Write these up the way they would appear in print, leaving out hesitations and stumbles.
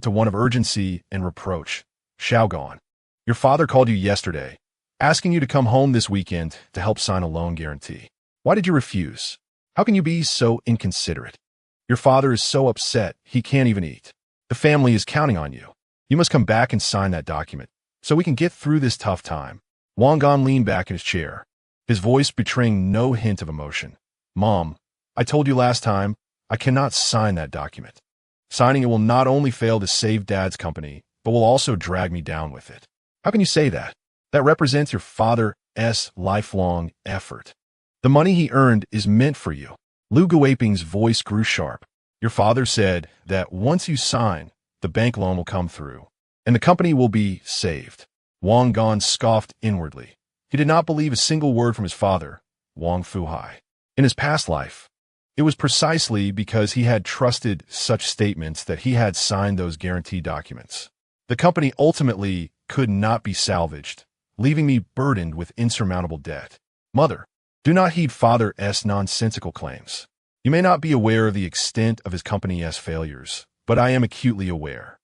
to one of urgency and reproach. Xiaogan, your father called you yesterday, asking you to come home this weekend to help sign a loan guarantee. Why did you refuse? How can you be so inconsiderate? Your father is so upset he can't even eat. The family is counting on you. You must come back and sign that document so we can get through this tough time. Wang Gan leaned back in his chair, his voice betraying no hint of emotion. Mom, I told you last time, I cannot sign that document. Signing it will not only fail to save Dad's company, but will also drag me down with it. How can you say that? That represents your father's lifelong effort. The money he earned is meant for you. Lu Guoping's voice grew sharp. Your father said that once you sign, the bank loan will come through, and the company will be saved. Wang Gan scoffed inwardly. He did not believe a single word from his father, Wang Fuhai. In his past life, it was precisely because he had trusted such statements that he had signed those guarantee documents. The company ultimately could not be salvaged, leaving me burdened with insurmountable debt. Mother, do not heed father's nonsensical claims. You may not be aware of the extent of his company's failures, but I am acutely aware.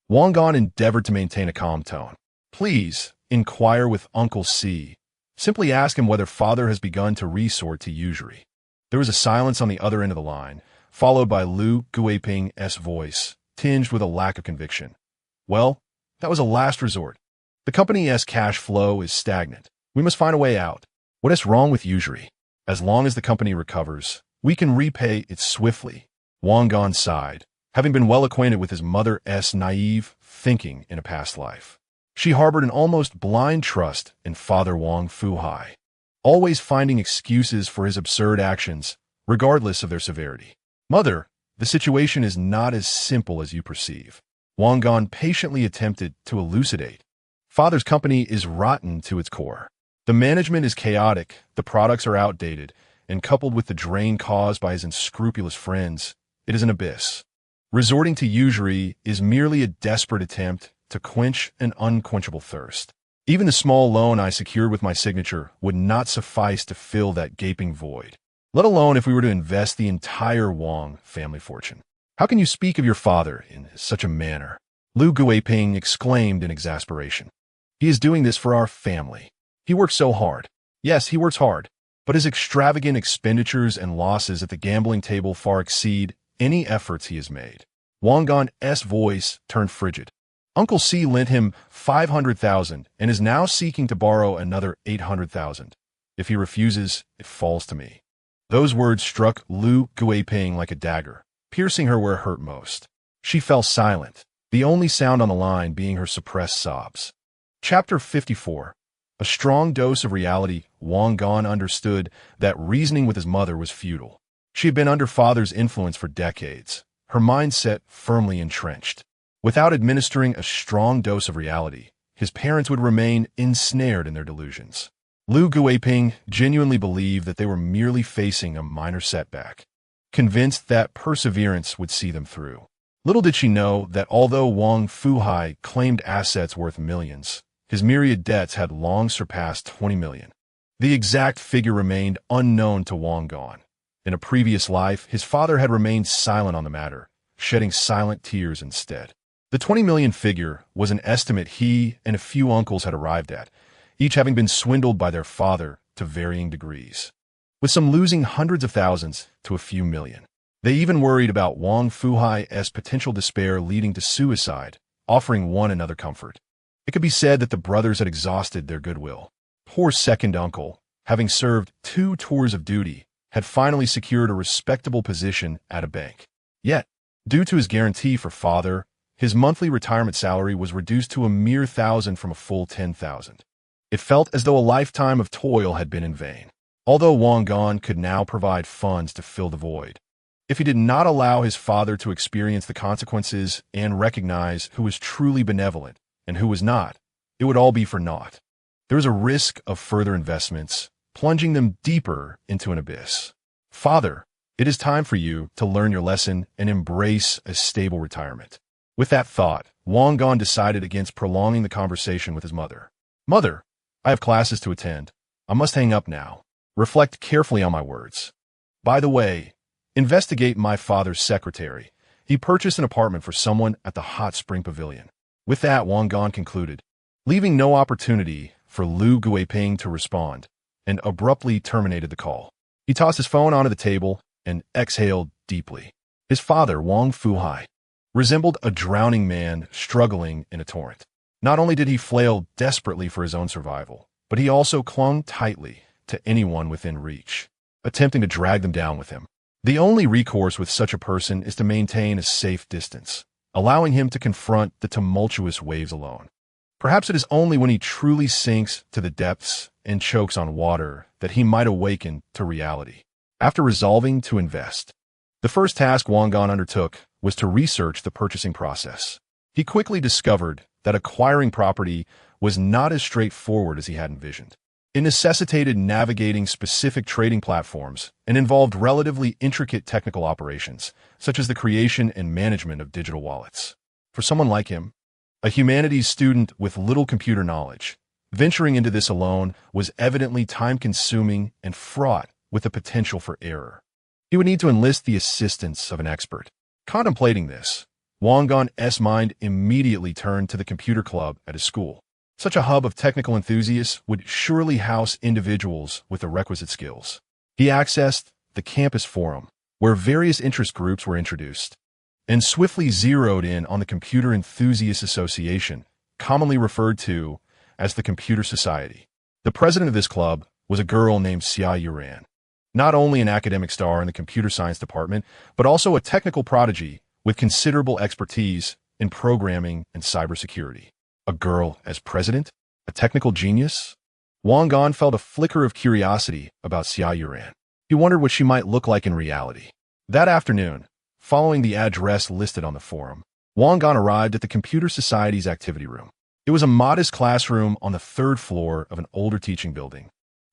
Wang Gan endeavored to maintain a calm tone. Please, inquire with Uncle C. Simply ask him whether father has begun to resort to usury. There was a silence on the other end of the line, followed by Lu Guoping's voice, tinged with a lack of conviction. Well, that was a last resort. The company's cash flow is stagnant. We must find a way out. What is wrong with usury? As long as the company recovers, we can repay it swiftly. Wang Gan sighed, having been well acquainted with his mother's naive thinking in a past life. She harbored an almost blind trust in Father Wang Fuhai, always finding excuses for his absurd actions, regardless of their severity. Mother, the situation is not as simple as you perceive. Wang Gan patiently attempted to elucidate. Father's company is rotten to its core. The management is chaotic, the products are outdated, and coupled with the drain caused by his unscrupulous friends, it is an abyss. Resorting to usury is merely a desperate attempt to quench an unquenchable thirst. Even the small loan I secured with my signature would not suffice to fill that gaping void, let alone if we were to invest the entire Wang family fortune. How can you speak of your father in such a manner? Lu Guoping exclaimed in exasperation. He is doing this for our family. He works so hard. Yes, he works hard, but his extravagant expenditures and losses at the gambling table far exceed any efforts he has made. Wang Gan's voice turned frigid. Uncle C lent him 500,000 and is now seeking to borrow another 800,000. If he refuses, it falls to me. Those words struck Lu Guoping like a dagger, piercing her where it hurt most. She fell silent, the only sound on the line being her suppressed sobs. Chapter 54. A strong dose of reality. Wang Gan understood that reasoning with his mother was futile. She had been under father's influence for decades, her mindset firmly entrenched. Without administering a strong dose of reality, his parents would remain ensnared in their delusions. Lu Guoping genuinely believed that they were merely facing a minor setback, convinced that perseverance would see them through. Little did she know that although Wang Fuhai claimed assets worth millions, his myriad debts had long surpassed 20 million. The exact figure remained unknown to Wang Gan. In a previous life, his father had remained silent on the matter, shedding silent tears instead. The 20 million figure was an estimate he and a few uncles had arrived at, each having been swindled by their father to varying degrees, with some losing hundreds of thousands to a few million. They even worried about Wang Fuhai's potential despair leading to suicide, offering one another comfort. It could be said that the brothers had exhausted their goodwill. Poor second uncle, having served 2 tours of duty, had finally secured a respectable position at a bank. Yet, due to his guarantee for father, his monthly retirement salary was reduced to a mere 1,000 from a full 10,000. It felt as though a lifetime of toil had been in vain. Although Wang Gan could now provide funds to fill the void, if he did not allow his father to experience the consequences and recognize who was truly benevolent and who was not, it would all be for naught. There was a risk of further investments, plunging them deeper into an abyss. Father, it is time for you to learn your lesson and embrace a stable retirement. With that thought, Wang Gan decided against prolonging the conversation with his mother. Mother, I have classes to attend. I must hang up now. Reflect carefully on my words. By the way, investigate my father's secretary. He purchased an apartment for someone at the hot spring pavilion. With that, Wang Gan concluded, leaving no opportunity for Liu Guiping to respond, and abruptly terminated the call. He tossed his phone onto the table and exhaled deeply. His father, Wang Fuhai, resembled a drowning man struggling in a torrent. Not only did he flail desperately for his own survival, but he also clung tightly to anyone within reach, attempting to drag them down with him. The only recourse with such a person is to maintain a safe distance, allowing him to confront the tumultuous waves alone. Perhaps it is only when he truly sinks to the depths and chokes on water that he might awaken to reality. After resolving to invest, the first task Wang Gan undertook was to research the purchasing process. He quickly discovered that acquiring property was not as straightforward as he had envisioned. It necessitated navigating specific trading platforms and involved relatively intricate technical operations, such as the creation and management of digital wallets. For someone like him, a humanities student with little computer knowledge, venturing into this alone was evidently time-consuming and fraught with the potential for error. He would need to enlist the assistance of an expert. Contemplating this, Wang Gan's mind immediately turned to the computer club at his school. Such a hub of technical enthusiasts would surely house individuals with the requisite skills. He accessed the campus forum, where various interest groups were introduced, and swiftly zeroed in on the Computer Enthusiast Association, commonly referred to as the Computer Society. The president of this club was a girl named Xia Yuran, not only an academic star in the computer science department, but also a technical prodigy with considerable expertise in programming and cybersecurity. A girl as president? A technical genius? Wang Gan felt a flicker of curiosity about Xia Yuran. He wondered what she might look like in reality. That afternoon, following the address listed on the forum, Wang Gan arrived at the Computer Society's activity room. It was a modest classroom on the third floor of an older teaching building,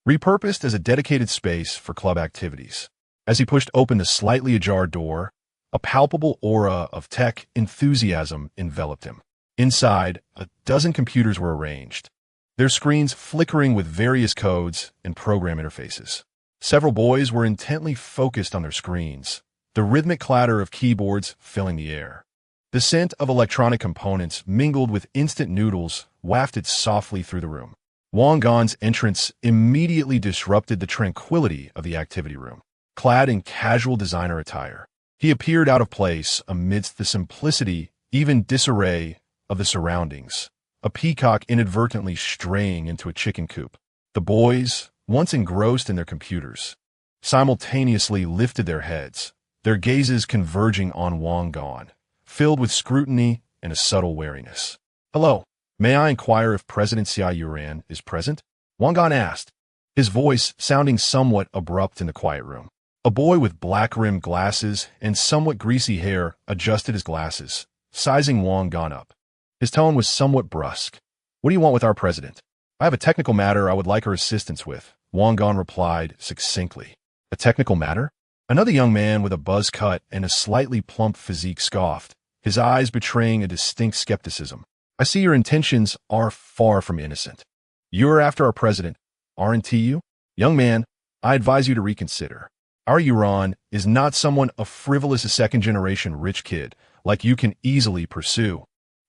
repurposed as a dedicated space for club activities. As he pushed open the slightly ajar door, a palpable aura of tech enthusiasm enveloped him. Inside, a dozen computers were arranged, their screens flickering with various codes and program interfaces. Several boys were intently focused on their screens, the rhythmic clatter of keyboards filling the air. The scent of electronic components mingled with instant noodles wafted softly through the room. Wang Gan's entrance immediately disrupted the tranquility of the activity room. Clad in casual designer attire, he appeared out of place amidst the simplicity, even disarray, of the surroundings, a peacock inadvertently straying into a chicken coop. The boys, once engrossed in their computers, simultaneously lifted their heads, their gazes converging on Wang Gan, filled with scrutiny and a subtle wariness. "Hello, may I inquire if President Xia Yuran is present?" Wang Gan asked, his voice sounding somewhat abrupt in the quiet room. A boy with black-rimmed glasses and somewhat greasy hair adjusted his glasses, sizing Wang Gan up. His tone was somewhat brusque. "What do you want with our president?" "I have a technical matter I would like her assistance with," Wang Gan replied succinctly. "A technical matter?" Another young man with a buzz cut and a slightly plump physique scoffed, his eyes betraying a distinct skepticism. "I see your intentions are far from innocent. You are after our president, aren't you?" "Young man, I advise you to reconsider. Our Yuran is not someone a frivolous second-generation rich kid like you can easily pursue."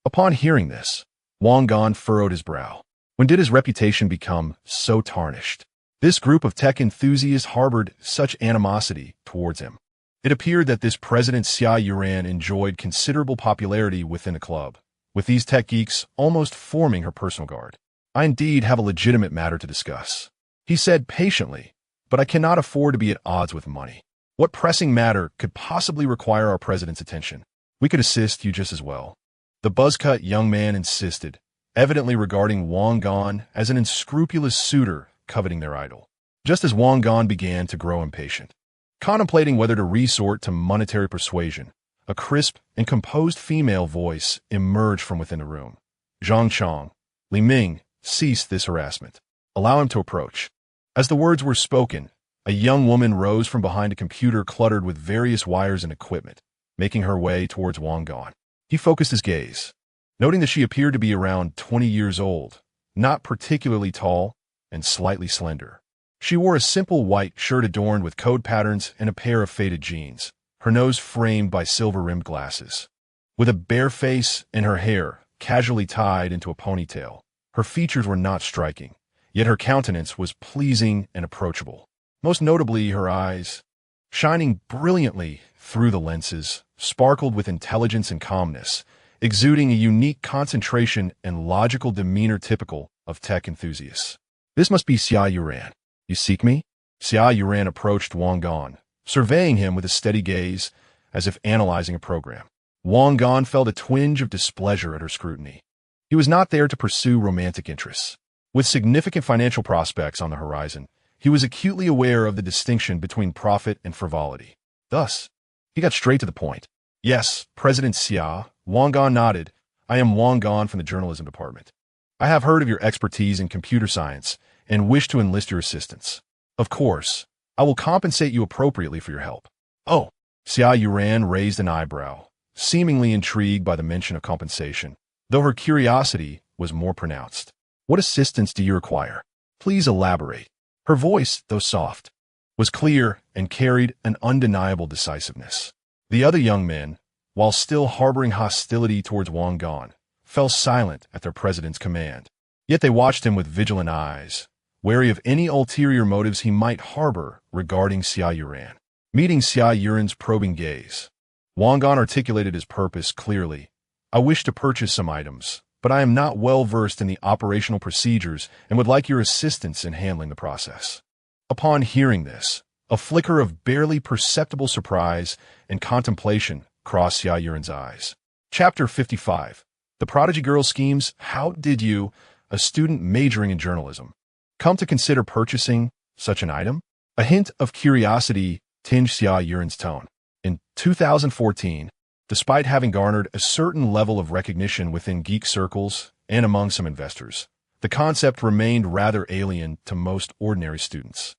Upon hearing this, Wang Gan furrowed his brow. When did his reputation become so tarnished? This group of tech enthusiasts harbored such animosity towards him. It appeared that this President Xia Yuran enjoyed considerable popularity within the club, with these tech geeks almost forming her personal guard. "I indeed have a legitimate matter to discuss," he said patiently, "but I cannot afford to be at odds with money. What pressing matter could possibly require our president's attention? We could assist you just as well." The buzz-cut young man insisted, evidently regarding Wang Gan as an unscrupulous suitor coveting their idol. Just as Wang Gan began to grow impatient, contemplating whether to resort to monetary persuasion, a crisp and composed female voice emerged from within the room. "Zhang Chong, Li Ming, cease this harassment. Allow him to approach." As the words were spoken, a young woman rose from behind a computer cluttered with various wires and equipment, making her way towards Wang Gan. He focused his gaze, noting that she appeared to be around 20 years old, not particularly tall, and slightly slender. She wore a simple white shirt adorned with code patterns and a pair of faded jeans, her nose framed by silver-rimmed glasses. With a bare face and her hair casually tied into a ponytail, her features were not striking, yet her countenance was pleasing and approachable. Most notably, her eyes, shining brilliantly through the lenses, sparkled with intelligence and calmness, exuding a unique concentration and logical demeanor typical of tech enthusiasts. This must be Xia Yuran. You seek me? Xia Yuran approached Wang Gan, surveying him with a steady gaze, as if analyzing a program. Wang Gan felt a twinge of displeasure at her scrutiny. He was not there to pursue romantic interests. With significant financial prospects on the horizon, he was acutely aware of the distinction between profit and frivolity. Thus, he got straight to the point. Yes, President Xia, Wang Gan nodded. I am Wang Gan from the journalism department. I have heard of your expertise in computer science and wish to enlist your assistance. Of course, I will compensate you appropriately for your help. Oh, Xia Yuran raised an eyebrow, seemingly intrigued by the mention of compensation, though her curiosity was more pronounced. What assistance do you require? Please elaborate. Her voice, though soft, was clear and carried an undeniable decisiveness. The other young men, while still harboring hostility towards Wang Gan, fell silent at their president's command. Yet they watched him with vigilant eyes, wary of any ulterior motives he might harbor regarding Xia Yuran. Meeting Xia Yuran's probing gaze, Wang Gan articulated his purpose clearly. I wish to purchase some items, but I am not well versed in the operational procedures and would like your assistance in handling the process. Upon hearing this, a flicker of barely perceptible surprise and contemplation crossed Xia Yuran's eyes. Chapter 55. The Prodigy Girl Schemes. How did you, a student majoring in journalism, come to consider purchasing such an item? A hint of curiosity tinged Xia Yuran's tone. In 2014, despite having garnered a certain level of recognition within geek circles and among some investors, the concept remained rather alien to most ordinary students.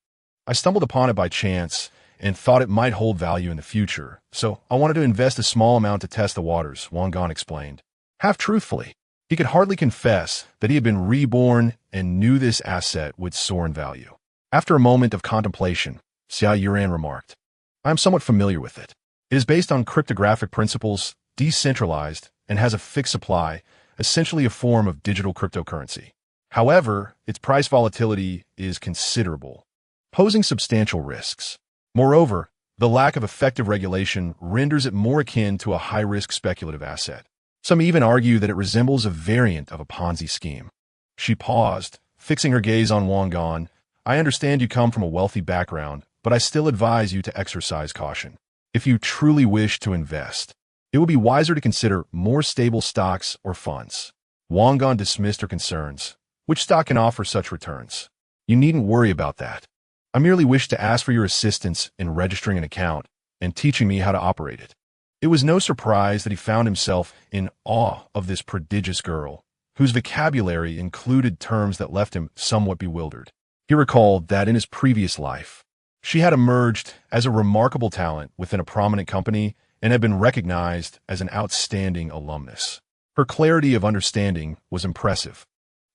I stumbled upon it by chance and thought it might hold value in the future, so I wanted to invest a small amount to test the waters, Wang Gan explained. Half truthfully, he could hardly confess that he had been reborn and knew this asset would soar in value. After a moment of contemplation, Xia Yuran remarked, I am somewhat familiar with it. It is based on cryptographic principles, decentralized, and has a fixed supply, essentially a form of digital cryptocurrency. However, its price volatility is considerable, posing substantial risks. Moreover, the lack of effective regulation renders it more akin to a high-risk speculative asset. Some even argue that it resembles a variant of a Ponzi scheme. She paused, fixing her gaze on Wang Gan. I understand you come from a wealthy background, but I still advise you to exercise caution. If you truly wish to invest, it would be wiser to consider more stable stocks or funds. Wang Gan dismissed her concerns. Which stock can offer such returns? You needn't worry about that. I merely wish to ask for your assistance in registering an account and teaching me how to operate it. It was no surprise that he found himself in awe of this prodigious girl, whose vocabulary included terms that left him somewhat bewildered. He recalled that in his previous life, she had emerged as a remarkable talent within a prominent company and had been recognized as an outstanding alumnus. Her clarity of understanding was impressive,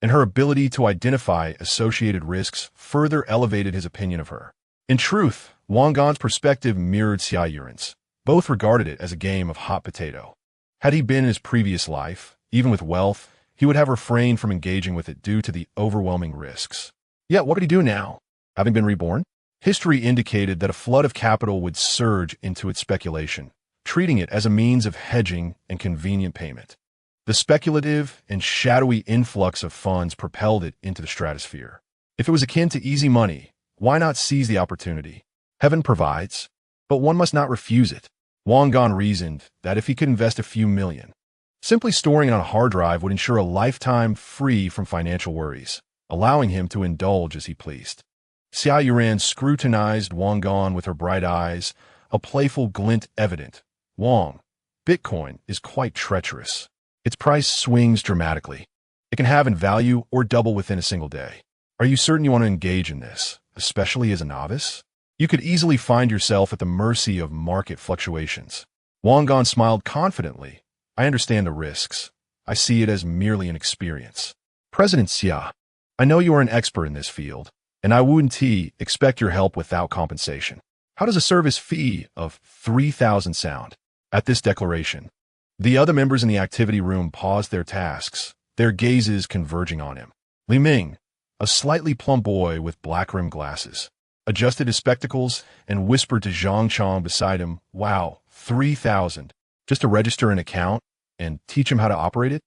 and her ability to identify associated risks further elevated his opinion of her. In truth, Wang Gan's perspective mirrored Xia Yuran's. Both regarded it as a game of hot potato. Had he been in his previous life, even with wealth, he would have refrained from engaging with it due to the overwhelming risks. Yet what could he do now? Having been reborn? History indicated that a flood of capital would surge into its speculation, treating it as a means of hedging and convenient payment. The speculative and shadowy influx of funds propelled it into the stratosphere. If it was akin to easy money, why not seize the opportunity? Heaven provides, but one must not refuse it. Wang Gan reasoned that if he could invest a few million, simply storing it on a hard drive would ensure a lifetime free from financial worries, allowing him to indulge as he pleased. Xia Yuran scrutinized Wang Gan with her bright eyes, a playful glint evident. Wang, Bitcoin is quite treacherous. Its price swings dramatically. It can halve in value or double within a single day. Are you certain you want to engage in this, especially as a novice? You could easily find yourself at the mercy of market fluctuations. Wang Gan smiled confidently. I understand the risks. I see it as merely an experience. President Xia, I know you are an expert in this field, and I wouldn't expect your help without compensation. How does a service fee of 3,000 sound? At this declaration, the other members in the activity room paused their tasks, their gazes converging on him. Li Ming, a slightly plump boy with black-rimmed glasses, adjusted his spectacles and whispered to Zhang Chong beside him, "Wow, 3,000. Just to register an account and teach him how to operate it?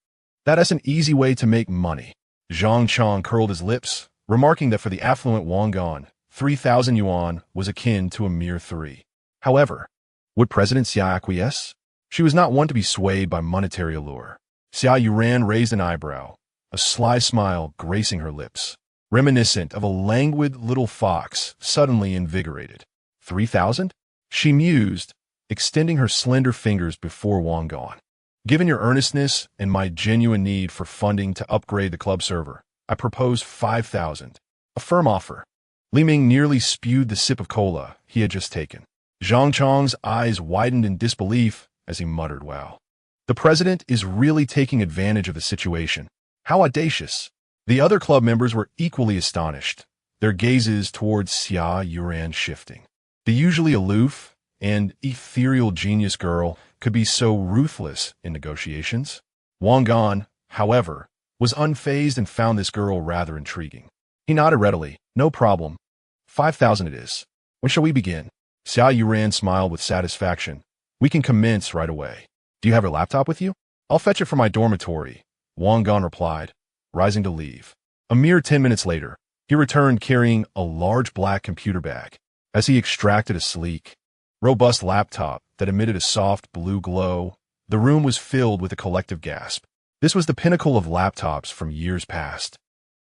That's an easy way to make money." Zhang Chong curled his lips, remarking that for the affluent Wang Gan, 3,000 yuan was akin to a mere 3. However, would President Xia acquiesce? She was not one to be swayed by monetary allure. Xia Yuran raised an eyebrow, a sly smile gracing her lips, reminiscent of a languid little fox suddenly invigorated. 3,000? She mused, extending her slender fingers before Wang Gan. Given your earnestness and my genuine need for funding to upgrade the club server, I propose 5,000. A firm offer. Li Ming nearly spewed the sip of cola he had just taken. Zhang Chong's eyes widened in disbelief as he muttered, "Wow. The president is really taking advantage of the situation. How audacious." The other club members were equally astonished, their gazes towards Xia Yuran shifting. The usually aloof and ethereal genius girl could be so ruthless in negotiations. Wang Gan, however, was unfazed and found this girl rather intriguing. He nodded readily. "No problem. 5,000 it is. When shall we begin?" Xia Yuran smiled with satisfaction. "We can commence right away. Do you have your laptop with you?" "I'll fetch it from my dormitory," Wang Gan replied, rising to leave. A mere 10 minutes later, he returned carrying a large black computer bag. As he extracted a sleek, robust laptop that emitted a soft blue glow, the room was filled with a collective gasp. This was the pinnacle of laptops from years past.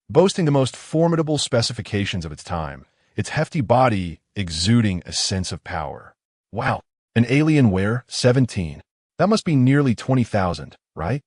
Boasting the most formidable specifications of its time, its hefty body exuding a sense of power. Wow, an Alienware 17. That must be nearly 20,000, right?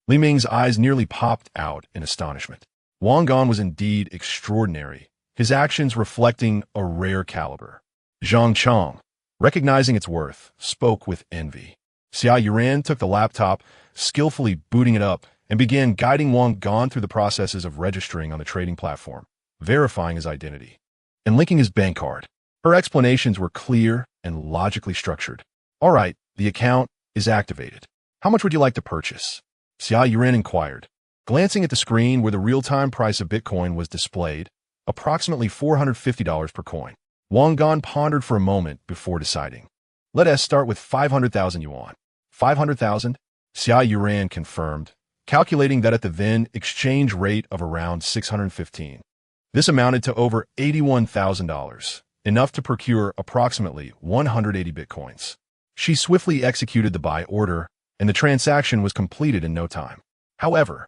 Li Ming's eyes nearly popped out in astonishment. Wang Gan was indeed extraordinary, his actions reflecting a rare caliber. Zhang Chong, recognizing its worth, spoke with envy. Xia Yuran took the laptop, skillfully booting it up, and began guiding Wang Gan through the processes of registering on the trading platform, verifying his identity, and linking his bank card. Her explanations were clear and logically structured. "All right, the account is activated. How much would you like to purchase?" Xia Yuran inquired, glancing at the screen where the real-time price of Bitcoin was displayed, approximately $450 per coin. Wang Gan pondered for a moment before deciding. "Let us start with 500,000 yuan. 500,000? Xia Yuran confirmed, calculating that at the then exchange rate of around 615. This amounted to over $81,000, enough to procure approximately 180 Bitcoins. She swiftly executed the buy order, and the transaction was completed in no time. However,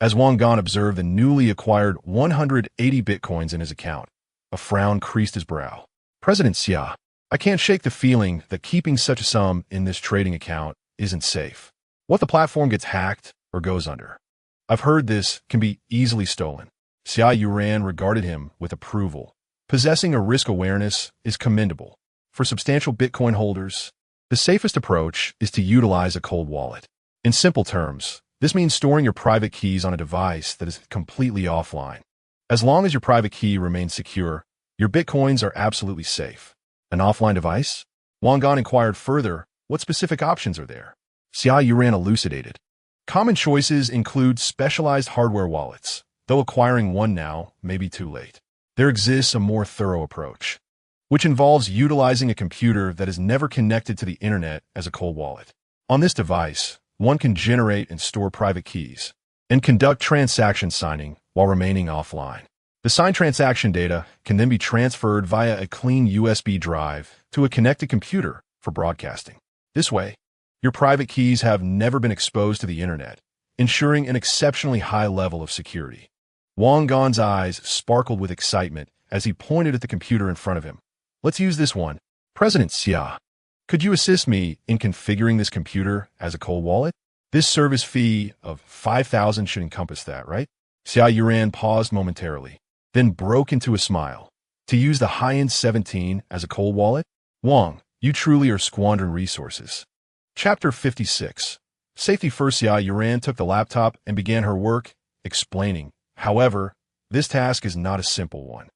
as Wang Gan observed the newly acquired 180 Bitcoins in his account, a frown creased his brow. "President Xia, I can't shake the feeling that keeping such a sum in this trading account isn't safe. What the platform gets hacked or goes under? I've heard this can be easily stolen." Xia Yuran regarded him with approval. Possessing a risk awareness is commendable. For substantial Bitcoin holders, the safest approach is to utilize a cold wallet. In simple terms, this means storing your private keys on a device that is completely offline. As long as your private key remains secure, your Bitcoins are absolutely safe. An offline device? Wang Gan inquired further, what specific options are there? Xia Yuran elucidated. Common choices include specialized hardware wallets, though acquiring one now may be too late. There exists a more thorough approach, which involves utilizing a computer that is never connected to the internet as a cold wallet. On this device, one can generate and store private keys and conduct transaction signing while remaining offline. The signed transaction data can then be transferred via a clean USB drive to a connected computer for broadcasting. This way, your private keys have never been exposed to the internet, ensuring an exceptionally high level of security. Wang Gan's eyes sparkled with excitement as he pointed at the computer in front of him. "Let's use this one. President Xia, could you assist me in configuring this computer as a cold wallet? This service fee of 5,000 should encompass that, right?" Xia Yuran paused momentarily, then broke into a smile. "To use the high-end 17 as a cold wallet? Wang, you truly are squandering resources." Chapter 56. Safety first. Xia Yuran took the laptop and began her work, explaining, "However, this task is not a simple one.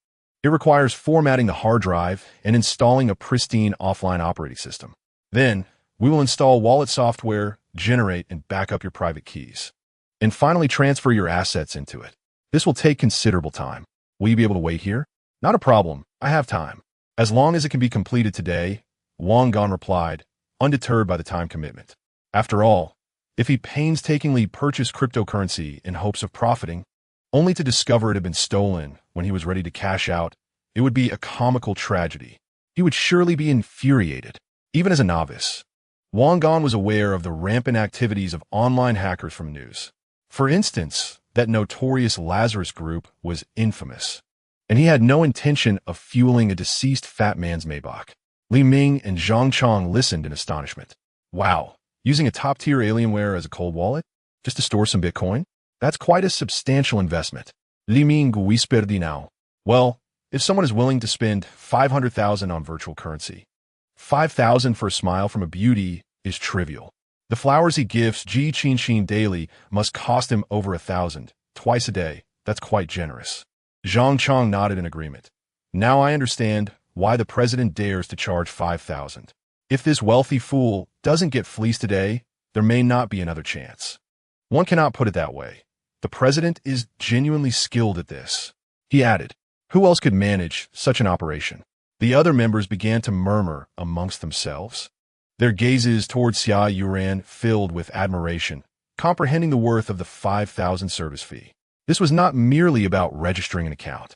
It requires formatting the hard drive and installing a pristine offline operating system. Then, we will install wallet software, generate and back up your private keys, and finally transfer your assets into it. This will take considerable time. Will you be able to wait here? Not a problem. I have time. As long as it can be completed today, Wang Gan replied, undeterred by the time commitment. After all, if he painstakingly purchased cryptocurrency in hopes of profiting, only to discover it had been stolen when he was ready to cash out, it would be a comical tragedy. He would surely be infuriated. Even as a novice, Wang Gan was aware of the rampant activities of online hackers from news. For instance, that notorious Lazarus group was infamous, and he had no intention of fueling a deceased fat man's Maybach. Li Ming and Zhang Chong listened in astonishment. Wow, using a top-tier Alienware as a cold wallet? Just to store some Bitcoin? That's quite a substantial investment. Li Ming whispered now. Well, if someone is willing to spend 500,000 on virtual currency, 5,000 for a smile from a beauty is trivial. The flowers he gifts Ji Qin daily must cost him over 1,000, twice a day. That's quite generous. Zhang Chong nodded in agreement. Now I understand why the president dares to charge 5,000. If this wealthy fool doesn't get fleeced today, there may not be another chance. One cannot put it that way. The president is genuinely skilled at this. He added, who else could manage such an operation? The other members began to murmur amongst themselves. Their gazes toward Xia Yuran filled with admiration, comprehending the worth of the 5,000 service fee. This was not merely about registering an account.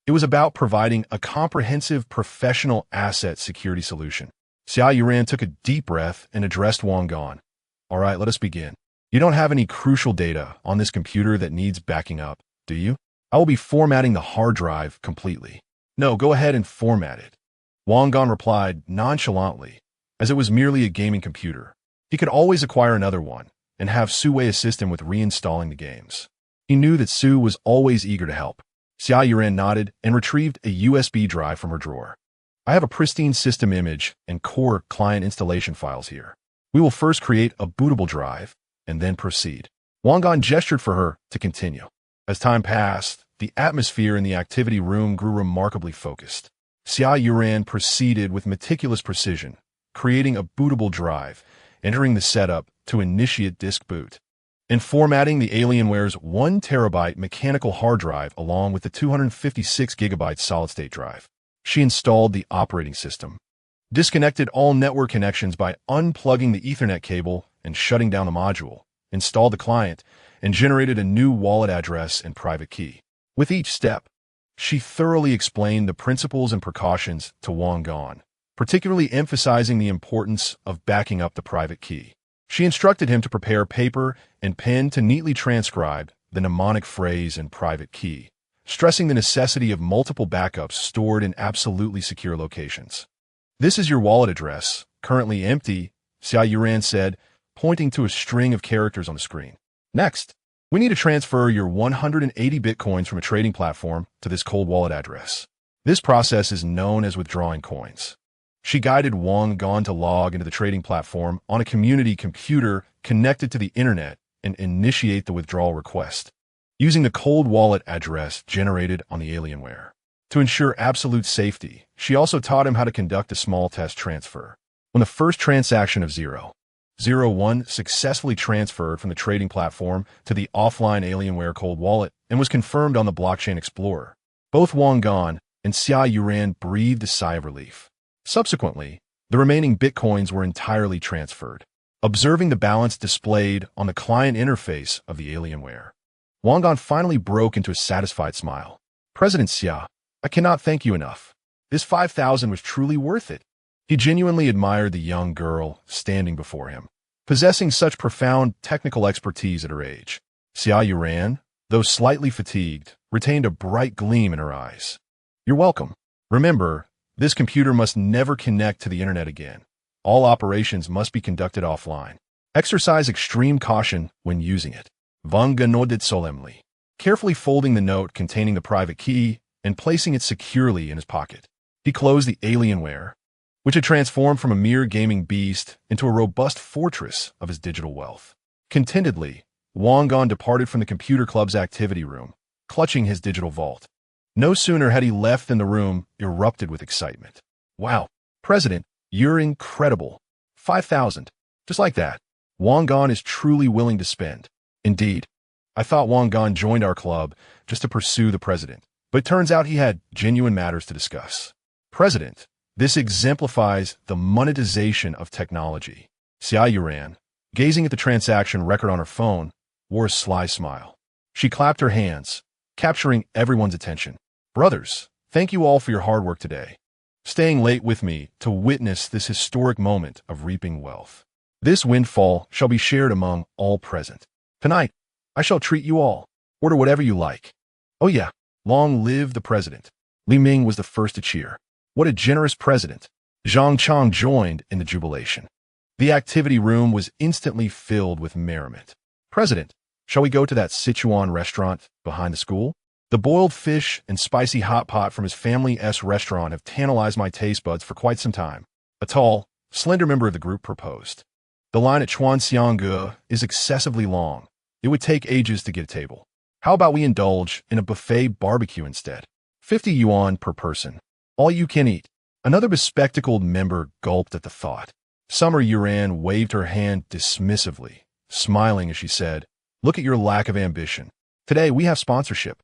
It was about providing a comprehensive professional asset security solution. Xia Yuran took a deep breath and addressed Wang Gan. All right, let us begin. You don't have any crucial data on this computer that needs backing up, do you? I will be formatting the hard drive completely. No, go ahead and format it. Wang Gan replied nonchalantly, as it was merely a gaming computer. He could always acquire another one and have Su Wei assist him with reinstalling the games. He knew that Su was always eager to help. Xia Yuran nodded and retrieved a USB drive from her drawer. I have a pristine system image and core client installation files here. We will first create a bootable drive and then proceed. Wang Gan gestured for her to continue. As time passed, the atmosphere in the activity room grew remarkably focused. Xia Yuran proceeded with meticulous precision, creating a bootable drive, entering the setup to initiate disk boot, and formatting the Alienware's 1 terabyte mechanical hard drive along with the 256 gigabyte solid-state drive. She installed the operating system, disconnected all network connections by unplugging the Ethernet cable and shutting down the module, installed the client, and generated a new wallet address and private key. With each step, she thoroughly explained the principles and precautions to Wang Gan, particularly emphasizing the importance of backing up the private key. She instructed him to prepare paper and pen to neatly transcribe the mnemonic phrase and private key, stressing the necessity of multiple backups stored in absolutely secure locations. This is your wallet address, currently empty, Xia Yuran said, pointing to a string of characters on the screen. Next, we need to transfer your 180 bitcoins from a trading platform to this cold wallet address. This process is known as withdrawing coins. She guided Wang Gan to log into the trading platform on a community computer connected to the internet and initiate the withdrawal request, using the cold wallet address generated on the Alienware. To ensure absolute safety, she also taught him how to conduct a small test transfer. When the first transaction of 0.01 successfully transferred from the trading platform to the offline Alienware cold wallet and was confirmed on the Blockchain Explorer, both Wang Gan and Xia Yuran breathed a sigh of relief. Subsequently, the remaining bitcoins were entirely transferred. Observing the balance displayed on the client interface of the Alienware, Wang Gan finally broke into a satisfied smile. President Xia, I cannot thank you enough. This 5,000 was truly worth it. He genuinely admired the young girl standing before him, possessing such profound technical expertise at her age. Xia Yuran, though slightly fatigued, retained a bright gleam in her eyes. You're welcome. Remember, this computer must never connect to the internet again. All operations must be conducted offline. Exercise extreme caution when using it. Wang Gan nodded solemnly, carefully folding the note containing the private key and placing it securely in his pocket. He closed the Alienware, which had transformed from a mere gaming beast into a robust fortress of his digital wealth. Contentedly, Wang Gan departed from the computer club's activity room, clutching his digital vault. No sooner had he left than the room erupted with excitement. Wow, President, you're incredible. 5,000. Just like that. Wang Gan is truly willing to spend. Indeed. I thought Wang Gan joined our club just to pursue the president, but it turns out he had genuine matters to discuss. President, this exemplifies the monetization of technology. Xia Yuran, gazing at the transaction record on her phone, wore a sly smile. She clapped her hands, capturing everyone's attention. Brothers, thank you all for your hard work today, staying late with me to witness this historic moment of reaping wealth. This windfall shall be shared among all present. Tonight, I shall treat you all. Order whatever you like. Oh yeah, long live the president. Li Ming was the first to cheer. What a generous president. Zhang Chang joined in the jubilation. The activity room was instantly filled with merriment. President, shall we go to that Sichuan restaurant behind the school? The boiled fish and spicy hot pot from his family's restaurant have tantalized my taste buds for quite some time. A tall, slender member of the group proposed. The line at Chuanxiangge is excessively long. It would take ages to get a table. How about we indulge in a buffet barbecue instead? 50 yuan per person. All you can eat. Another bespectacled member gulped at the thought. Summer Yuran waved her hand dismissively, smiling as she said, "Look at your lack of ambition. Today we have sponsorship.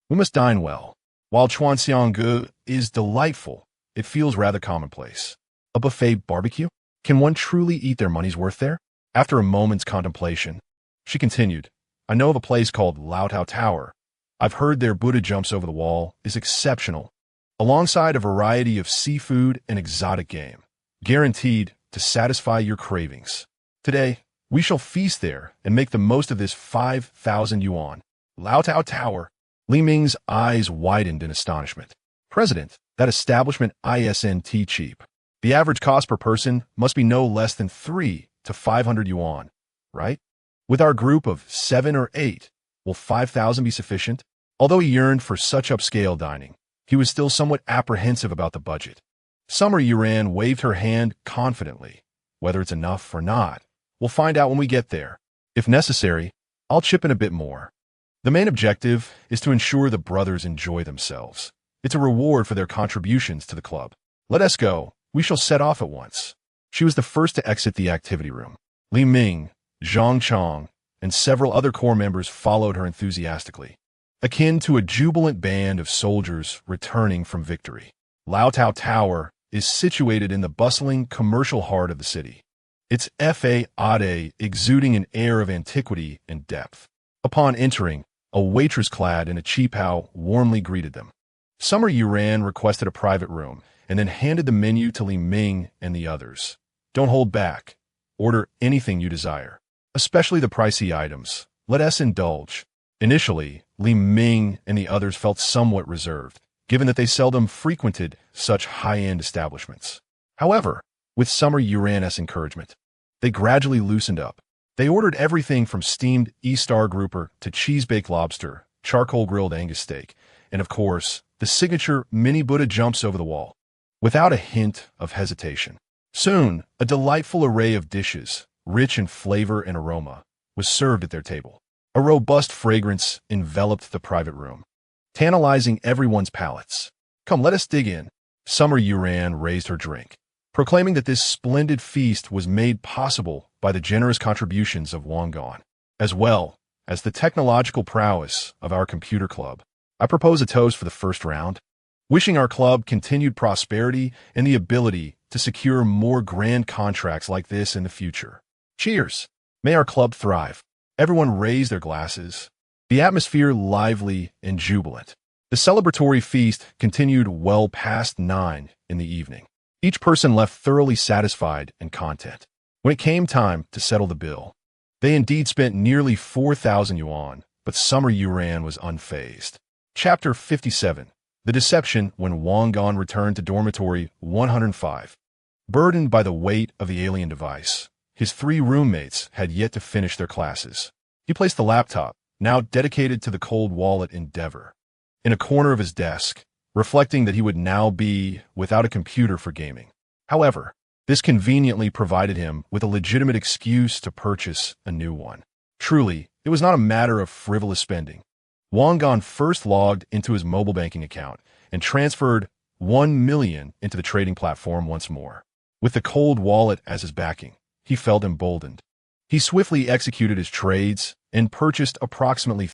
We must dine well. While Chuanxiangge is delightful, it feels rather commonplace. A buffet barbecue? Can one truly eat their money's worth there?" After a moment's contemplation, she continued, "I know of a place called Laotao Tower. I've heard their Buddha jumps over the wall is exceptional, alongside a variety of seafood and exotic game, guaranteed to satisfy your cravings. Today, we shall feast there and make the most of this 5,000 yuan. Laotao Tower." Li Ming's eyes widened in astonishment. "President, that establishment isn't cheap. The average cost per person must be no less than 300 to 500 yuan, right? With our group of 7 or 8, will 5,000 be sufficient?" Although he yearned for such upscale dining, he was still somewhat apprehensive about the budget. Summer Yuran waved her hand confidently. "Whether it's enough or not, we'll find out when we get there. If necessary, I'll chip in a bit more. The main objective is to ensure the brothers enjoy themselves. It's a reward for their contributions to the club. Let us go. We shall set off at once." She was the first to exit the activity room. Li Ming, Zhang Chang, and several other corps members followed her enthusiastically, akin to a jubilant band of soldiers returning from victory. Laotao Tower is situated in the bustling commercial heart of the city, its facade exuding an air of antiquity and depth. Upon entering, a waitress clad in a qipao warmly greeted them. Summer Yuran requested a private room and then handed the menu to Li Ming and the others. "Don't hold back. Order anything you desire, especially the pricey items. Let us indulge." Initially, Li Ming and the others felt somewhat reserved, given that they seldom frequented such high-end establishments. However, with Summer Yuran's encouragement, they gradually loosened up. They ordered everything from steamed E-Star grouper to cheese-baked lobster, charcoal-grilled Angus steak, and of course, the signature mini Buddha jumps over the wall, without a hint of hesitation. Soon, a delightful array of dishes, rich in flavor and aroma, was served at their table. A robust fragrance enveloped the private room, tantalizing everyone's palates. "Come, let us dig in." Summer Yuran raised her drink, proclaiming that this splendid feast was made possible by the generous contributions of Wang Gan, as well as the technological prowess of our computer club. I propose a toast for the first round, wishing our club continued prosperity and the ability to secure more grand contracts like this in the future. Cheers! May our club thrive. Everyone raised their glasses, the atmosphere lively and jubilant. The celebratory feast continued well past 9 in the evening. Each person left thoroughly satisfied and content. When it came time to settle the bill, they indeed spent nearly 4,000 yuan, but Summer Yuran was unfazed. Chapter 57. The Deception when Wang Gan returned to dormitory 105. Burdened by the weight of the alien device, his 3 roommates had yet to finish their classes. He placed the laptop, now dedicated to the cold wallet endeavor, in a corner of his desk, reflecting that he would now be without a computer for gaming. However, this conveniently provided him with a legitimate excuse to purchase a new one. Truly, it was not a matter of frivolous spending. Wang Gan first logged into his mobile banking account and transferred 1 million into the trading platform once more. With the cold wallet as his backing, he felt emboldened. He swiftly executed his trades and purchased approximately